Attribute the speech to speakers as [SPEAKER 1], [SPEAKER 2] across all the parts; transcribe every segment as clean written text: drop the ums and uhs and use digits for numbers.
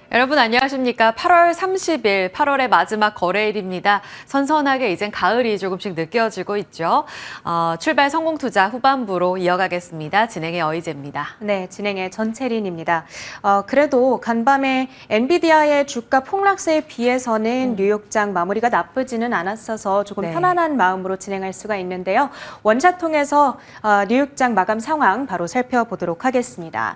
[SPEAKER 1] 여러분 안녕하십니까? 8월 30일, 8월의 마지막 거래일입니다. 선선하게 이젠 가을이 조금씩 느껴지고 있죠. 출발 성공 투자 후반부로 이어가겠습니다. 진행의 어이제입니다.
[SPEAKER 2] 네, 진행의 전채린입니다. 그래도 간밤에 엔비디아의 주가 폭락세에 비해서는 뉴욕장 마무리가 나쁘지는 않았어서 조금
[SPEAKER 1] 네.
[SPEAKER 2] 편안한 마음으로 진행할 수가 있는데요. 원샷 통해서 뉴욕장 마감 상황 바로 살펴보도록 하겠습니다.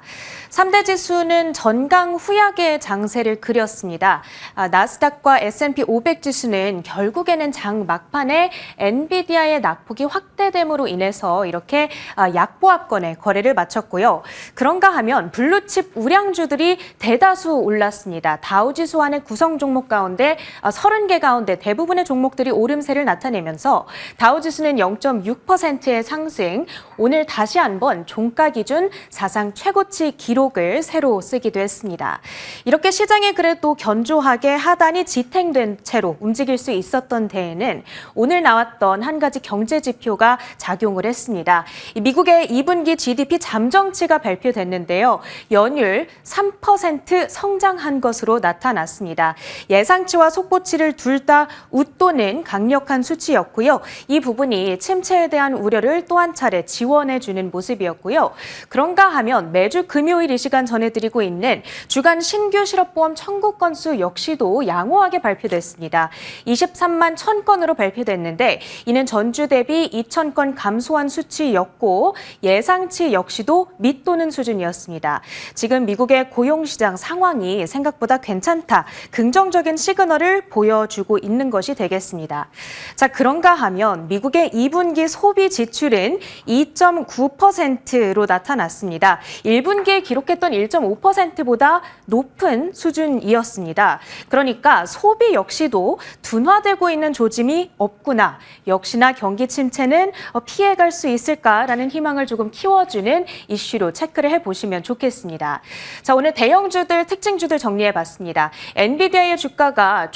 [SPEAKER 2] 3대 지수는 전강 후약의 장세를 그렸습니다. 나스닥과 S&P 500 지수는 결국에는 장 막판에 엔비디아의 낙폭이 확대됨으로 인해서 이렇게 약보합권에 거래를 마쳤고요. 그런가 하면 블루칩 우량주들이 대다수 올랐습니다. 다우지수 안의 구성 종목 가운데 30개 가운데 대부분의 종목들이 오름세를 나타내면서 다우지수는 0.6%의 상승, 오늘 다시 한번 종가 기준 사상 최고치 기록을 새로 쓰기도 했습니다. 이렇게 시장이 그래도 견조하게 하단이 지탱된 채로 움직일 수 있었던 데에는 오늘 나왔던 한 가지 경제 지표가 작용을 했습니다. 미국의 2분기 GDP 잠정치가 발표됐는데요. 연율 3% 성장한 것으로 나타났습니다. 예상치와 속보치를 둘 다 웃도는 강력한 수치였고요. 이 부분이 침체에 대한 우려를 또 한 차례 지원해주는 모습이었고요. 그런가 하면 매주 금요일 이 시간 전해드리고 있는 주간 신규 실업보험 청구 건수 역시도 양호하게 발표됐습니다. 23만 1000건으로 발표됐는데 이는 전주 대비 2000건 감소한 수치였고 예상치 역시도 밑도는 수준이었습니다. 지금 미국의 고용시장 상황이 생각보다 괜찮다, 긍정적인 시그널을 보여주고 있는 것이 되겠습니다. 자, 그런가 하면 미국의 2분기 소비 지출은 2.9%로 나타났습니다. 1분기에 기록했던 1.5%보다 높은 수준이었습니다. 그러니까 소비 역시도 둔화되고 있는 조짐이 없구나. 역시나 경기 침체는 피해갈 수 있을까라는 희망을 조금 키워주는 이슈로 체크를 해보시면 좋겠습니다. 자, 오늘 대형주들, 특징주들 정리해봤습니다. 엔비디아의 주가가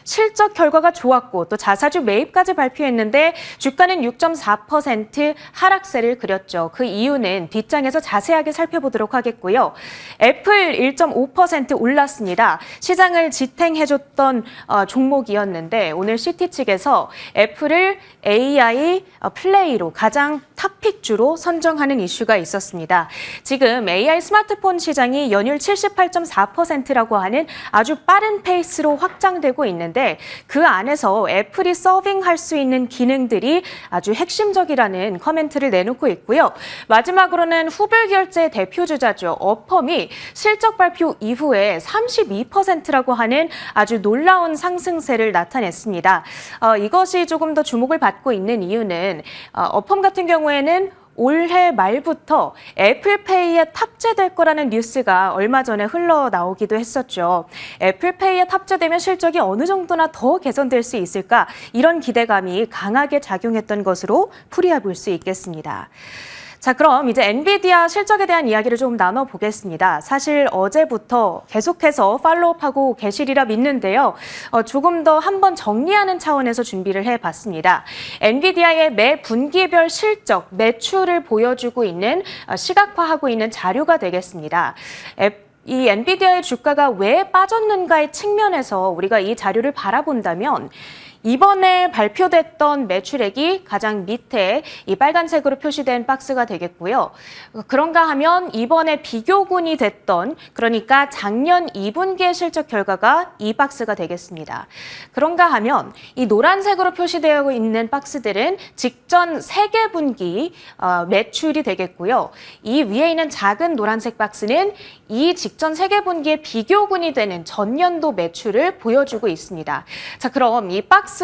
[SPEAKER 2] 실적 결과가 좋았고 또 자사주 매입까지 발표했는데 주가는 6.4% 하락세를 그렸죠. 그 이유는 뒷장에서 자세하게 살펴보도록 하겠고요. 애플 1.5% 올랐습니다. 시장을 지탱해줬던 종목이었는데 오늘 시티 측에서 애플을 AI 플레이로 가장 탑픽주로 선정하는 이슈가 있었습니다. 지금 AI 스마트폰 시장이 연율 78.4%라고 하는 아주 빠른 페이스로 확장되고 있는데 그 안에서 애플이 서빙할 수 있는 기능들이 아주 핵심적이라는 커멘트를 내놓고 있고요. 마지막으로는 후불 결제 대표주자죠. 어펌이 실적 발표 이후에 32%라고 하는 아주 놀라운 상승세를 나타냈습니다. 이것이 조금 더 주목을 받고 있는 이유는 어펌 같은 경우에는 올해 말부터 애플페이에 탑재될 거라는 뉴스가 얼마 전에 흘러나오기도 했었죠. 애플페이에 탑재되면 실적이 어느 정도나 더 개선될 수 있을까? 이런 기대감이 강하게 작용했던 것으로 풀이해 볼 수 있겠습니다. 자, 그럼 이제 엔비디아 실적에 대한 이야기를 좀 나눠보겠습니다. 사실 어제부터 계속해서 팔로우업하고 계시리라 믿는데요. 조금 더 한번 정리하는 차원에서 준비를 해봤습니다. 엔비디아의 매 분기별 실적, 매출을 보여주고 있는, 시각화하고 있는 자료가 되겠습니다. 이 엔비디아의 주가가 왜 빠졌는가의 측면에서 우리가 이 자료를 바라본다면 이번에 발표됐던 매출액이 가장 밑에 이 빨간색으로 표시된 박스가 되겠고요. 그런가 하면 이번에 비교군이 됐던, 그러니까 작년 2분기의 실적 결과가 이 박스가 되겠습니다. 그런가 하면 이 노란색으로 표시되어 있는 박스들은 직전 3개 분기 매출이 되겠고요. 이 위에 있는 작은 노란색 박스는 이 직전 3개 분기의 비교군이 되는 전년도 매출을 보여주고 있습니다. 자, 그럼 이 박스의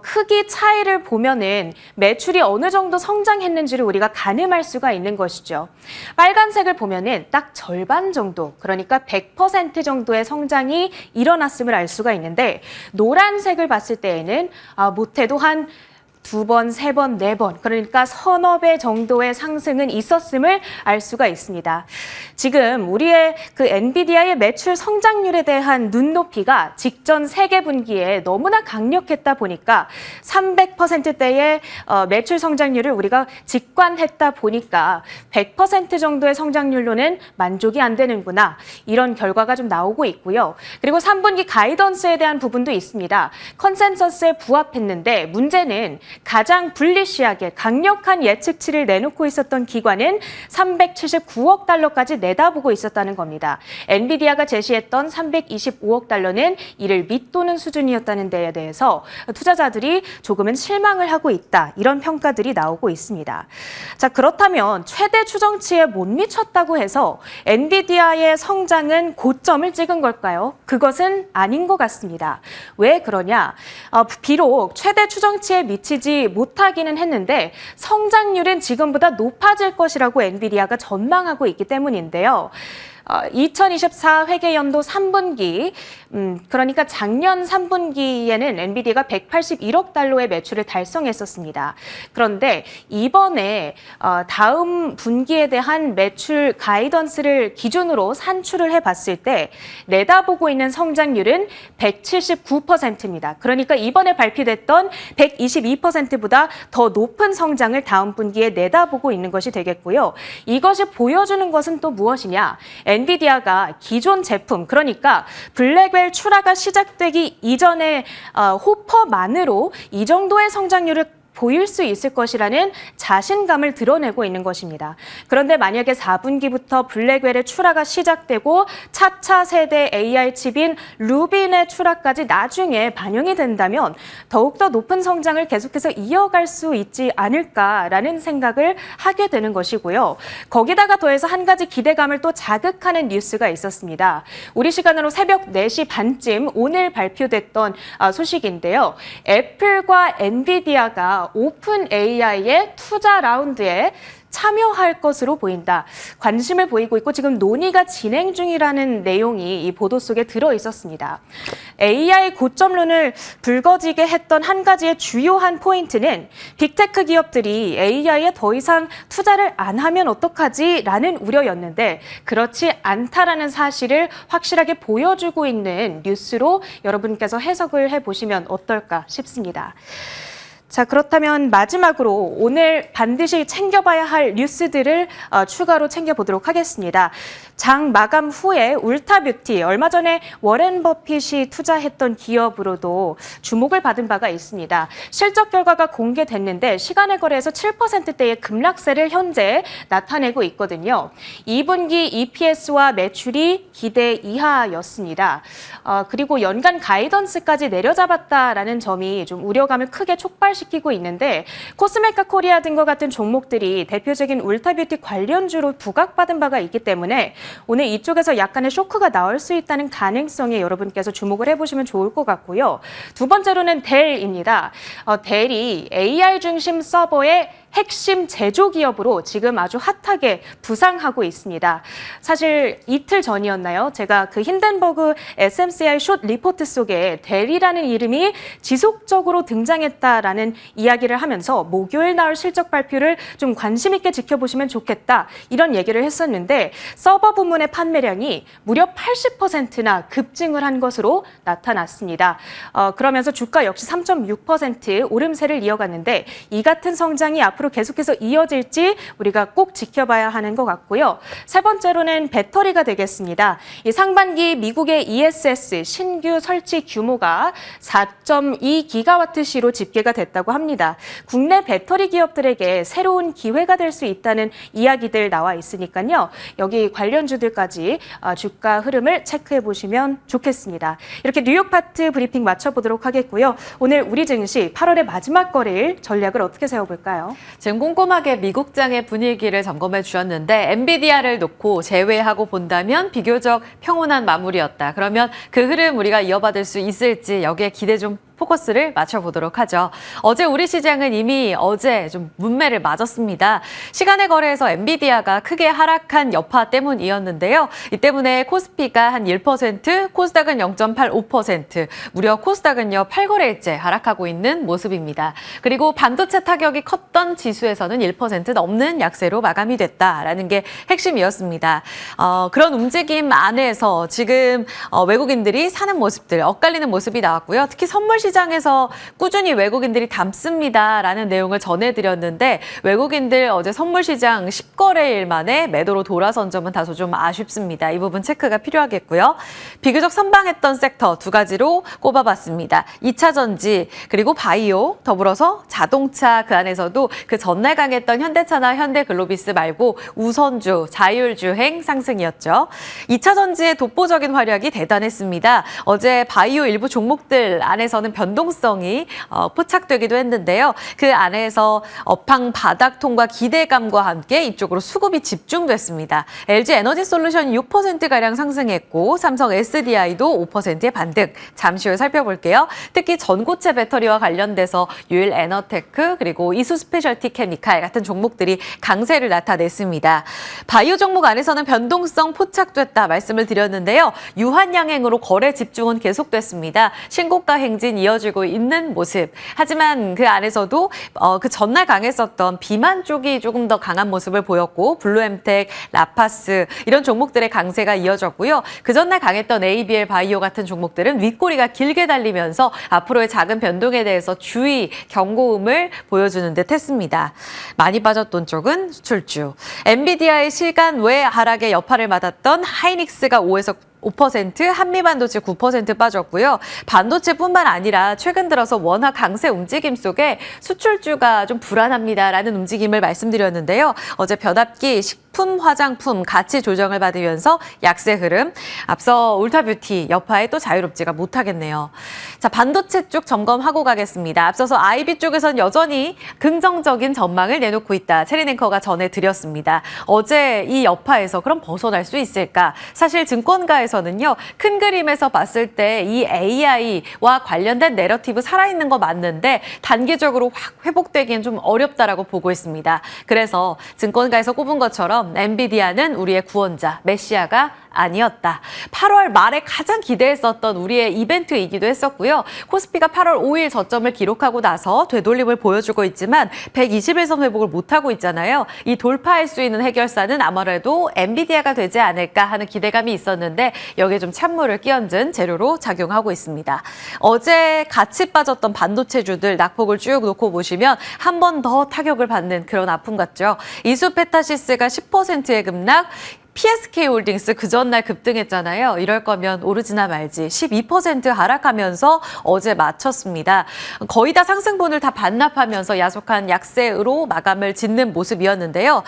[SPEAKER 2] 크기 차이를 보면은 매출이 어느 정도 성장했는지를 우리가 가늠할 수가 있는 것이죠. 빨간색을 보면은 딱 절반 정도, 그러니까 100% 정도의 성장이 일어났음을 알 수가 있는데 노란색을 봤을 때에는 못해도 한 2번, 3번, 4번, 그러니까 서너 배 정도의 상승은 있었음을 알 수가 있습니다. 지금 우리의 그 엔비디아의 매출 성장률에 대한 눈높이가 직전 세계 분기에 너무나 강력했다 보니까 300%대의 매출 성장률을 우리가 직관했다 보니까 100% 정도의 성장률로는 만족이 안 되는구나. 이런 결과가 좀 나오고 있고요. 그리고 3분기 가이던스에 대한 부분도 있습니다. 컨센서스에 부합했는데 문제는 가장 불리시하게 강력한 예측치를 내놓고 있었던 기관은 379억 달러까지 내다보고 있었다는 겁니다. 엔비디아가 제시했던 325억 달러는 이를 밑도는 수준이었다는 데에 대해서 투자자들이 조금은 실망을 하고 있다. 이런 평가들이 나오고 있습니다. 자, 그렇다면 최대 추정치에 못 미쳤다고 해서 엔비디아의 성장은 고점을 찍은 걸까요? 그것은 아닌 것 같습니다. 왜 그러냐? 비록 최대 추정치에 미치지 못하기는 했는데 성장률은 지금보다 높아질 것이라고 엔비디아가 전망하고 있기 때문인데요. 2024 회계연도 3분기, 그러니까 작년 3분기에는 엔비디아가 181억 달러의 매출을 달성했었습니다. 그런데 이번에 다음 분기에 대한 매출 가이던스를 기준으로 산출을 해봤을 때 내다보고 있는 성장률은 179%입니다. 그러니까 이번에 발표됐던 122%보다 더 높은 성장을 다음 분기에 내다보고 있는 것이 되겠고요. 이것이 보여주는 것은 또 무엇이냐? 엔비디아가 기존 제품, 그러니까 블랙웰 출하가 시작되기 이전의 호퍼만으로 이 정도의 성장률을 보일 수 있을 것이라는 자신감을 드러내고 있는 것입니다. 그런데 만약에 4분기부터 블랙웰의 출하가 시작되고 차차 세대 AI 칩인 루빈의 출하까지 나중에 반영이 된다면 더욱더 높은 성장을 계속해서 이어갈 수 있지 않을까라는 생각을 하게 되는 것이고요. 거기다가 더해서 한 가지 기대감을 또 자극하는 뉴스가 있었습니다. 우리 시간으로 새벽 4시 반쯤 오늘 발표됐던 소식인데요. 애플과 엔비디아가 오픈 AI의 투자 라운드에 참여할 것으로 보인다. 관심을 보이고 있고 지금 논의가 진행 중이라는 내용이 이 보도 속에 들어 있었습니다. AI 고점론을 불거지게 했던 한 가지의 주요한 포인트는 빅테크 기업들이 AI에 더 이상 투자를 안 하면 어떡하지? 라는 우려였는데 그렇지 않다라는 사실을 확실하게 보여주고 있는 뉴스로 여러분께서 해석을 해보시면 어떨까 싶습니다. 자, 그렇다면 마지막으로 오늘 반드시 챙겨봐야 할 뉴스들을 추가로 챙겨보도록 하겠습니다. 장 마감 후에 울타뷰티, 얼마 전에 워렌 버핏이 투자했던 기업으로도 주목을 받은 바가 있습니다. 실적 결과가 공개됐는데 시간의 거래에서 7%대의 급락세를 현재 나타내고 있거든요. 2분기 EPS와 매출이 기대 이하였습니다. 그리고 연간 가이던스까지 내려잡았다라는 점이 좀 우려감을 크게 촉발시키고 있는데 코스메카 코리아 등과 같은 종목들이 대표적인 울타뷰티 관련주로 부각받은 바가 있기 때문에 오늘 이쪽에서 약간의 쇼크가 나올 수 있다는 가능성에 여러분께서 주목을 해보시면 좋을 것 같고요. 두 번째로는 델입니다. 델이 AI 중심 서버의 핵심 제조기업으로 지금 아주 핫하게 부상하고 있습니다. 사실 이틀 전이었나요? 제가 그 힌덴버그 SMCI 숏 리포트 속에 델이라는 이름이 지속적으로 등장했다라는 이야기를 하면서 목요일 나올 실적 발표를 좀 관심 있게 지켜보시면 좋겠다. 이런 얘기를 했었는데 서버 부문의 판매량이 무려 80%나 급증을 한 것으로 나타났습니다. 그러면서 주가 역시 3.6% 오름세를 이어갔는데 이 같은 성장이 앞으로 계속해서 이어질지 우리가 꼭 지켜봐야 하는 것 같고요. 세 번째로는 배터리가 되겠습니다. 이 상반기 미국의 ESS 신규 설치 규모가 4.2기가와트시로 집계가 됐다고 합니다. 국내 배터리 기업들에게 새로운 기회가 될 수 있다는 이야기들 나와 있으니까요. 여기 관련주들까지 주가 흐름을 체크해 보시면 좋겠습니다. 이렇게 뉴욕 파트 브리핑 마쳐보도록 하겠고요. 오늘 우리 증시 8월의 마지막 거래일 전략을 어떻게 세워볼까요?
[SPEAKER 1] 지금 꼼꼼하게 미국장의 분위기를 점검해 주셨는데 엔비디아를 놓고 제외하고 본다면 비교적 평온한 마무리였다. 그러면 그 흐름 우리가 이어받을 수 있을지 여기에 기대 좀 포커스를 맞춰보도록 하죠. 어제 우리 시장은 이미 어제 좀 문매를 맞았습니다. 시간의 거래에서 엔비디아가 크게 하락한 여파 때문이었는데요. 이 때문에 코스피가 한 1%, 코스닥은 0.85%, 무려 코스닥은요 8거래일째 하락하고 있는 모습입니다. 그리고 반도체 타격이 컸던 지수에서는 1% 넘는 약세로 마감이 됐다라는 게 핵심이었습니다. 그런 움직임 안에서 지금 외국인들이 사는 모습들, 엇갈리는 모습이 나왔고요. 특히 선물 시장에서 꾸준히 외국인들이 담습니다라는 내용을 전해드렸는데 외국인들 어제 선물 시장 10거래일 만에 매도로 돌아선 점은 다소 좀 아쉽습니다. 이 부분 체크가 필요하겠고요. 비교적 선방했던 섹터 두 가지로 꼽아봤습니다. 2차 전지 그리고 바이오 더불어서 자동차 그 안에서도 그 전날 강했던 현대차나 현대글로비스 말고 우선주, 자율주행 상승이었죠. 2차 전지의 독보적인 활약이 대단했습니다. 어제 바이오 일부 종목들 안에서는 변동성이 포착되기도 했는데요. 그 안에서 업황 바닥통과 기대감과 함께 이쪽으로 수급이 집중됐습니다. LG 에너지솔루션이 6%가량 상승했고 삼성 SDI도 5%의 반등. 잠시 후에 살펴볼게요. 특히 전고체 배터리와 관련돼서 유일 에너테크 그리고 이수 스페셜티 케미칼 같은 종목들이 강세를 나타냈습니다. 바이오 종목 안에서는 변동성 포착됐다 말씀을 드렸는데요. 유한양행으로 거래 집중은 계속됐습니다. 신고가 행진 이어지고 있는 모습. 하지만 그 안에서도 그 전날 강했었던 비만 쪽이 조금 더 강한 모습을 보였고 블루엠텍, 라파스 이런 종목들의 강세가 이어졌고요. 그 전날 강했던 ABL 바이오 같은 종목들은 윗꼬리가 길게 달리면서 앞으로의 작은 변동에 대해서 주의, 경고음을 보여주는 듯 했습니다. 많이 빠졌던 쪽은 수출주. 엔비디아의 시간 외 하락의 여파를 받았던 하이닉스가 5에서 5%, 한미반도체 9% 빠졌고요. 반도체뿐만 아니라 최근 들어서 워낙 강세 움직임 속에 수출주가 좀 불안합니다라는 움직임을 말씀드렸는데요. 어제 변압기, 식품, 화장품 같이 조정을 받으면서 약세 흐름. 앞서 울타뷰티 여파에 또 자유롭지가 못하겠네요. 자, 반도체 쪽 점검하고 가겠습니다. 앞서서 IB 쪽에선 여전히 긍정적인 전망을 내놓고 있다. 체리냉커가 전해드렸습니다. 어제 이 여파에서 그럼 벗어날 수 있을까? 사실 증권가에서는요. 큰 그림에서 봤을 때 이 AI와 관련된 내러티브 살아있는 거 맞는데 단기적으로 확 회복되기엔 좀 어렵다라고 보고 있습니다. 그래서 증권가에서 꼽은 것처럼 엔비디아는 우리의 구원자, 메시아가 아니었다. 8월 말에 가장 기대했었던 우리의 이벤트이기도 했었고요. 코스피가 8월 5일 저점을 기록하고 나서 되돌림을 보여주고 있지만 121선 회복을 못하고 있잖아요. 이 돌파할 수 있는 해결사는 아무래도 엔비디아가 되지 않을까 하는 기대감이 있었는데 여기에 좀 찬물을 끼얹은 재료로 작용하고 있습니다. 어제 같이 빠졌던 반도체주들 낙폭을 쭉 놓고 보시면 한 번 더 타격을 받는 그런 아픔 같죠. 이수페타시스가 10%의 급락, PSK홀딩스 그 전날 급등했잖아요. 이럴 거면 오르지나 말지 12% 하락하면서 어제 마쳤습니다. 거의 다 상승분을 다 반납하면서 야속한 약세로 마감을 짓는 모습이었는데요.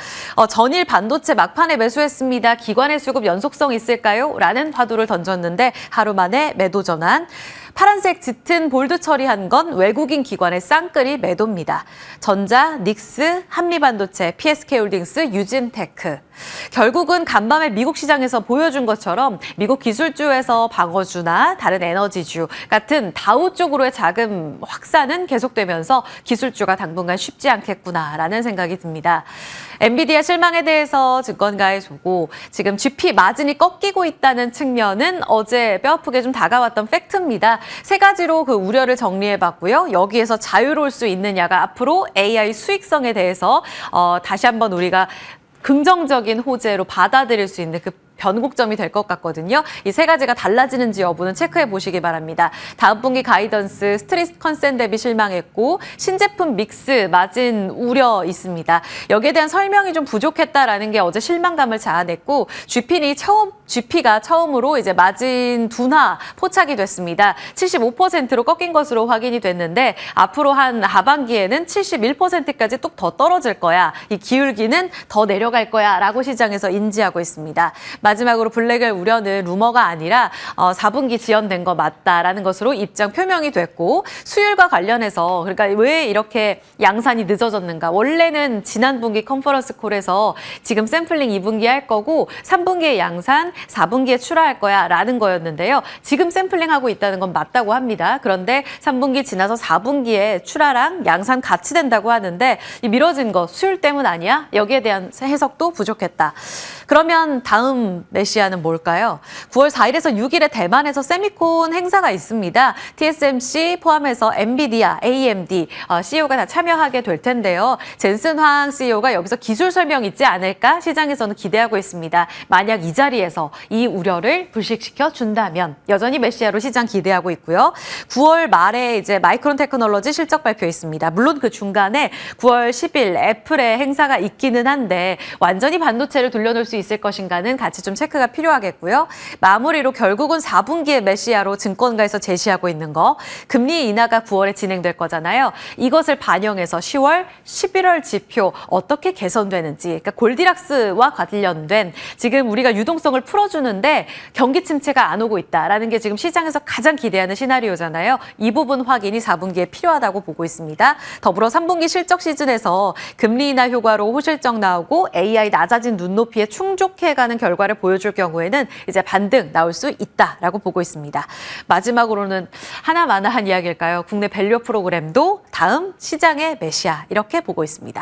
[SPEAKER 1] 전일 반도체 막판에 매수했습니다. 기관의 수급 연속성 있을까요? 라는 화두를 던졌는데 하루 만에 매도 전환. 파란색 짙은 볼드 처리한 건 외국인 기관의 쌍끌이 매도입니다. 전자, 닉스, 한미반도체, PSK홀딩스, 유진테크. 결국은 간밤에 미국 시장에서 보여준 것처럼 미국 기술주에서 방어주나 다른 에너지주 같은 다우 쪽으로의 자금 확산은 계속되면서 기술주가 당분간 쉽지 않겠구나라는 생각이 듭니다. 엔비디아 실망에 대해서 증권가에 주고 지금 GP 마진이 꺾이고 있다는 측면은 어제 뼈아프게 좀 다가왔던 팩트입니다. 세 가지로 그 우려를 정리해봤고요. 여기에서 자유로울 수 있느냐가 앞으로 AI 수익성에 대해서 다시 한번 우리가 긍정적인 호재로 받아들일 수 있는 그 변곡점이 될 것 같거든요. 이 세 가지가 달라지는지 여부는 체크해 보시기 바랍니다. 다음 분기 가이던스 스트릿 컨센 대비 실망했고 신제품 믹스 마진 우려 있습니다. 여기에 대한 설명이 좀 부족했다라는 게 어제 실망감을 자아냈고 GP가 처음으로 이제 마진 둔화 포착이 됐습니다. 75%로 꺾인 것으로 확인이 됐는데 앞으로 한 하반기에는 71%까지 뚝 더 떨어질 거야. 이 기울기는 더 내려갈 거야라고 시장에서 인지하고 있습니다. 마지막으로 블랙을 우려는 루머가 아니라 4분기 지연된 거 맞다라는 것으로 입장 표명이 됐고 수율과 관련해서 그러니까 왜 이렇게 양산이 늦어졌는가. 원래는 지난 분기 컨퍼런스 콜에서 지금 샘플링 2분기 할 거고 3분기에 양산, 4분기에 출하할 거야 라는 거였는데요. 지금 샘플링하고 있다는 건 맞다고 합니다. 그런데 3분기 지나서 4분기에 출하랑 양산 같이 된다고 하는데 이 미뤄진 거 수율 때문 아니야? 여기에 대한 해석도 부족했다. 그러면 다음 메시아는 뭘까요? 9월 4일에서 6일에 대만에서 세미콘 행사가 있습니다. TSMC 포함해서 엔비디아, AMD CEO가 다 참여하게 될 텐데요. 젠슨 황 CEO가 여기서 기술 설명 있지 않을까 시장에서는 기대하고 있습니다. 만약 이 자리에서 이 우려를 불식시켜 준다면 여전히 메시아로 시장 기대하고 있고요. 9월 말에 이제 마이크론 테크놀로지 실적 발표 있습니다. 물론 그 중간에 9월 10일 애플의 행사가 있기는 한데 완전히 반도체를 돌려놓을 수 있을 것인가는 같이 좀 체크가 필요하겠고요. 마무리로 결국은 4분기의 메시아로 증권가에서 제시하고 있는 거 금리 인하가 9월에 진행될 거잖아요. 이것을 반영해서 10월, 11월 지표 어떻게 개선되는지 그러니까 골디락스와 관련된 지금 우리가 유동성을 풀어주는데 경기 침체가 안 오고 있다라는 게 지금 시장에서 가장 기대하는 시나리오잖아요. 이 부분 확인이 4분기에 필요하다고 보고 있습니다. 더불어 3분기 실적 시즌에서 금리 인하 효과로 호실적 나오고 AI 낮아진 눈높이에 충족해가는 결과를 보여줄 경우에는 이제 반등 나올 수 있다라고 보고 있습니다. 마지막으로는 하나마나한 이야기일까요? 국내 밸류 프로그램도 다음 시장의 메시아 이렇게 보고 있습니다.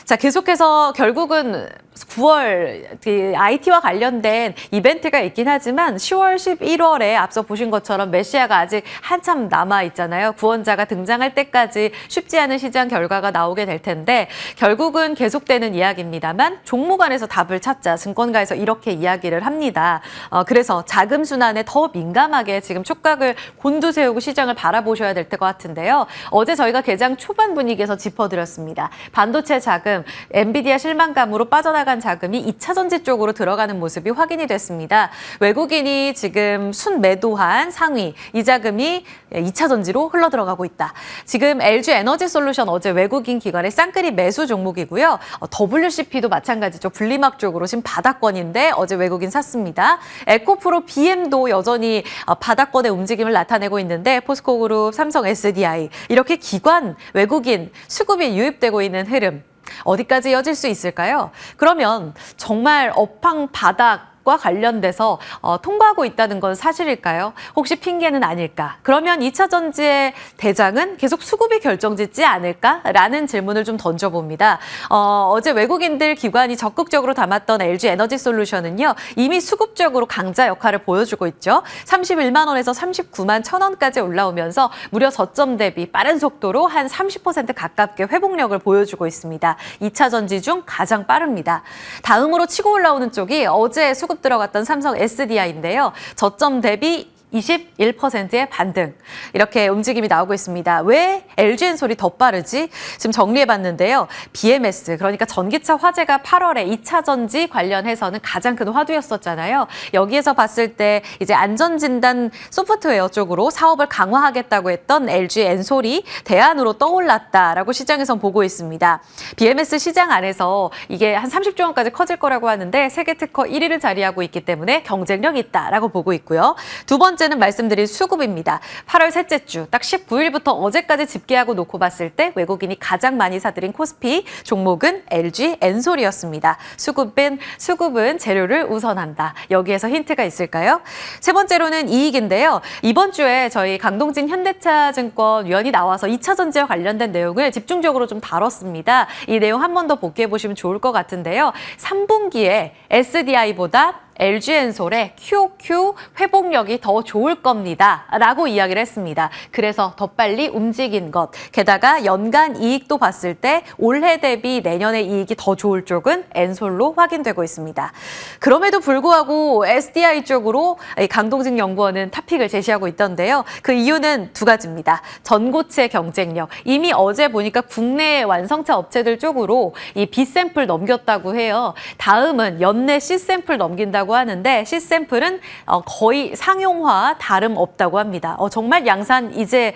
[SPEAKER 1] 자, 계속해서 결국은 9월 IT와 관련된 이벤트가 있긴 하지만 10월, 11월에 앞서 보신 것처럼 메시아가 아직 한참 남아 있잖아요. 구원자가 등장할 때까지 쉽지 않은 시장 결과가 나오게 될 텐데 결국은 계속되는 이야기입니다만 종목 안에서 답을 찾자 증권가에서 이렇게 이야기를 합니다. 그래서 자금 순환에 더 민감하게 지금 촉각을 곤두세우고 시장을 바라보셔야 될 것 같은데요. 어제 저희가 개장 초반 분위기에서 짚어드렸습니다. 반도체 자금, 엔비디아 실망감으로 빠져나간 자금이 2차 전지 쪽으로 들어가는 모습이 확인이 됐습니다. 외국인이 지금 순매도한 상위, 이 자금이 2차 전지로 흘러들어가고 있다. 지금 LG 에너지 솔루션 어제 외국인 기관의 쌍끌이 매수 종목이고요. WCP도 마찬가지죠. 분리막 쪽으로 지금 바닥권인데 어제 외국인 샀습니다. 에코프로 BM도 여전히 바닥권의 움직임을 나타내고 있는데 포스코그룹, 삼성 SDI 이렇게 기관, 외국인 수급이 유입되고 있는 흐름. 어디까지 이어질 수 있을까요? 그러면 정말 업황 바닥과 관련돼서 통과하고 있다는 건 사실일까요? 혹시 핑계는 아닐까? 그러면 2차 전지의 대장은 계속 수급이 결정짓지 않을까라는 질문을 좀 던져봅니다. 어제 외국인들 기관이 적극적으로 담았던 LG 에너지 솔루션은요. 이미 수급적으로 강자 역할을 보여주고 있죠. 31만 원에서 39만 1,000원까지 올라오면서 무려 저점 대비 빠른 속도로 한 30% 가깝게 회복력을 보여주고 있습니다. 2차 전지 중 가장 빠릅니다. 다음으로 치고 올라오는 쪽이 어제 수급 들어갔던 삼성 SDI인데요. 저점 대비 21%의 반등 이렇게 움직임이 나오고 있습니다. 왜 LG엔솔이 더 빠르지? 지금 정리해봤는데요. BMS 그러니까 전기차 화재가 8월에 2차 전지 관련해서는 가장 큰 화두였었잖아요. 여기에서 봤을 때 이제 안전진단 소프트웨어 쪽으로 사업을 강화하겠다고 했던 LG엔솔이 대안으로 떠올랐다라고 시장에선 보고 있습니다. BMS 시장 안에서 이게 한 30조 원까지 커질 거라고 하는데 세계 특허 1위를 자리하고 있기 때문에 경쟁력이 있다라고 보고 있고요. 두 번째는 말씀드린 수급입니다. 8월 셋째 주 딱 19일부터 어제까지 집계하고 놓고 봤을 때 외국인이 가장 많이 사들인 코스피 종목은 LG 엔솔이었습니다. 수급은 재료를 우선한다. 여기에서 힌트가 있을까요? 세 번째로는 이익인데요. 이번 주에 저희 강동진 현대차증권 위원이 나와서 2차 전지와 관련된 내용을 집중적으로 좀 다뤘습니다. 이 내용 한 번 더 복귀해 보시면 좋을 것 같은데요. 3분기에 SDI보다 LG엔솔의 QOQ 회복력이 더 좋을 겁니다. 라고 이야기를 했습니다. 그래서 더 빨리 움직인 것. 게다가 연간 이익도 봤을 때 올해 대비 내년의 이익이 더 좋을 쪽은 엔솔로 확인되고 있습니다. 그럼에도 불구하고 SDI 쪽으로 강동진 연구원은 탑픽을 제시하고 있던데요. 그 이유는 두 가지입니다. 전고체 경쟁력. 이미 어제 보니까 국내 완성차 업체들 쪽으로 이 B샘플 넘겼다고 해요. 다음은 연내 C샘플 넘긴다고 있다고 하는데 C샘플은 거의 상용화 다름없다고 합니다. 정말 양산 이제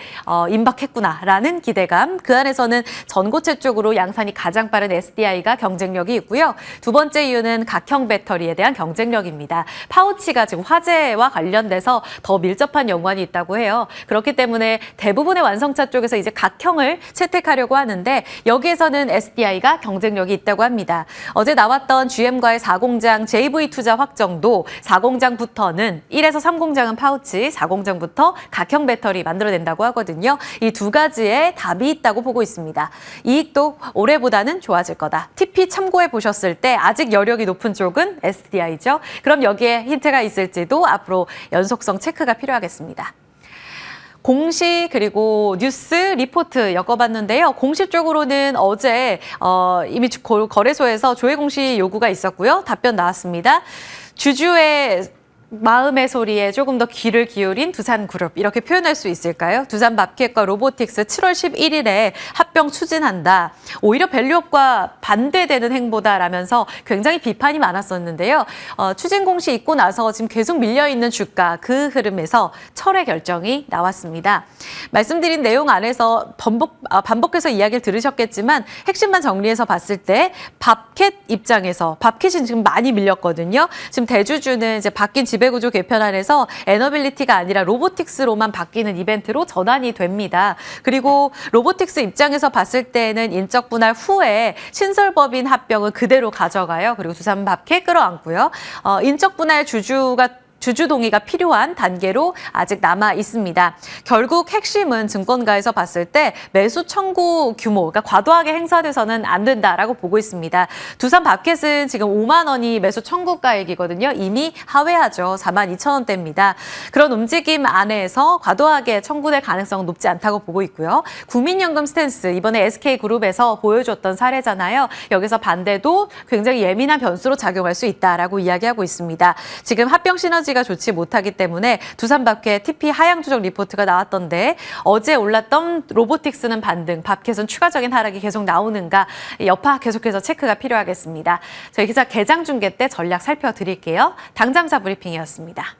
[SPEAKER 1] 임박했구나라는 기대감. 그 안에서는 전고체 쪽으로 양산이 가장 빠른 SDI가 경쟁력이 있고요. 두 번째 이유는 각형 배터리에 대한 경쟁력입니다. 파우치가 지금 화재와 관련돼서 더 밀접한 연관이 있다고 해요. 그렇기 때문에 대부분의 완성차 쪽에서 이제 각형을 채택하려고 하는데 여기에서는 SDI가 경쟁력이 있다고 합니다. 어제 나왔던 GM과의 4공장 JV 투자 확정도 4공장부터는 1에서 3공장은 파우치, 4공장부터 각형 배터리 만들어낸다고 하거든요. 이 두 가지에 답이 있다고 보고 있습니다. 이익도 올해보다는 좋아질 거다. TP 참고해 보셨을 때 아직 여력이 높은 쪽은 SDI죠. 그럼 여기에 힌트가 있을지도 앞으로 연속성 체크가 필요하겠습니다. 공시 그리고 뉴스 리포트 엮어봤는데요. 공식적으로는 어제 이미 거래소에서 조회 공시 요구가 있었고요. 답변 나왔습니다. 주주의 마음의 소리에 조금 더 귀를 기울인 두산그룹 이렇게 표현할 수 있을까요? 두산밥켓과 로보틱스 7월 11일에 합병 추진한다. 오히려 밸류업과 반대되는 행보다라면서 굉장히 비판이 많았었는데요. 추진 공시 있고 나서 지금 계속 밀려있는 주가 그 흐름에서 철회 결정이 나왔습니다. 말씀드린 내용 안에서 반복해서 이야기를 들으셨겠지만 핵심만 정리해서 봤을 때 밥켓 입장에서 밥켓이 지금 많이 밀렸거든요. 지금 대주주는 이제 바뀐 지배구조 개편안에서 에너빌리티가 아니라 로보틱스로만 바뀌는 이벤트로 전환이 됩니다. 그리고 로보틱스 입장에서 봤을 때는 인적 분할 후에 신설법인 합병은 그대로 가져가요. 그리고 두산밥켓 끌어안고요. 인적 분할 주주 동의가 필요한 단계로 아직 남아 있습니다. 결국 핵심은 증권가에서 봤을 때 매수 청구 규모, 그러니까 과도하게 행사돼서는 안 된다라고 보고 있습니다. 두산밥켓은 지금 5만 원이 매수 청구가액이거든요. 이미 하회하죠. 42,000원대입니다. 그런 움직임 안에서 과도하게 청구될 가능성은 높지 않다고 보고 있고요. 국민연금 스탠스, 이번에 SK그룹에서 보여줬던 사례잖아요. 여기서 반대도 굉장히 예민한 변수로 작용할 수 있다라고 이야기하고 있습니다. 지금 합병 시너지 가 좋지 못하기 때문에 두산밥켓 TP 하향 조정 리포트가 나왔던데 어제 올랐던 로보틱스는 반등, 밥켓은 추가적인 하락이 계속 나오는가 여파 계속해서 체크가 필요하겠습니다. 저희 기자 개장 중계 때 전략 살펴드릴게요. 당잠사 브리핑이었습니다.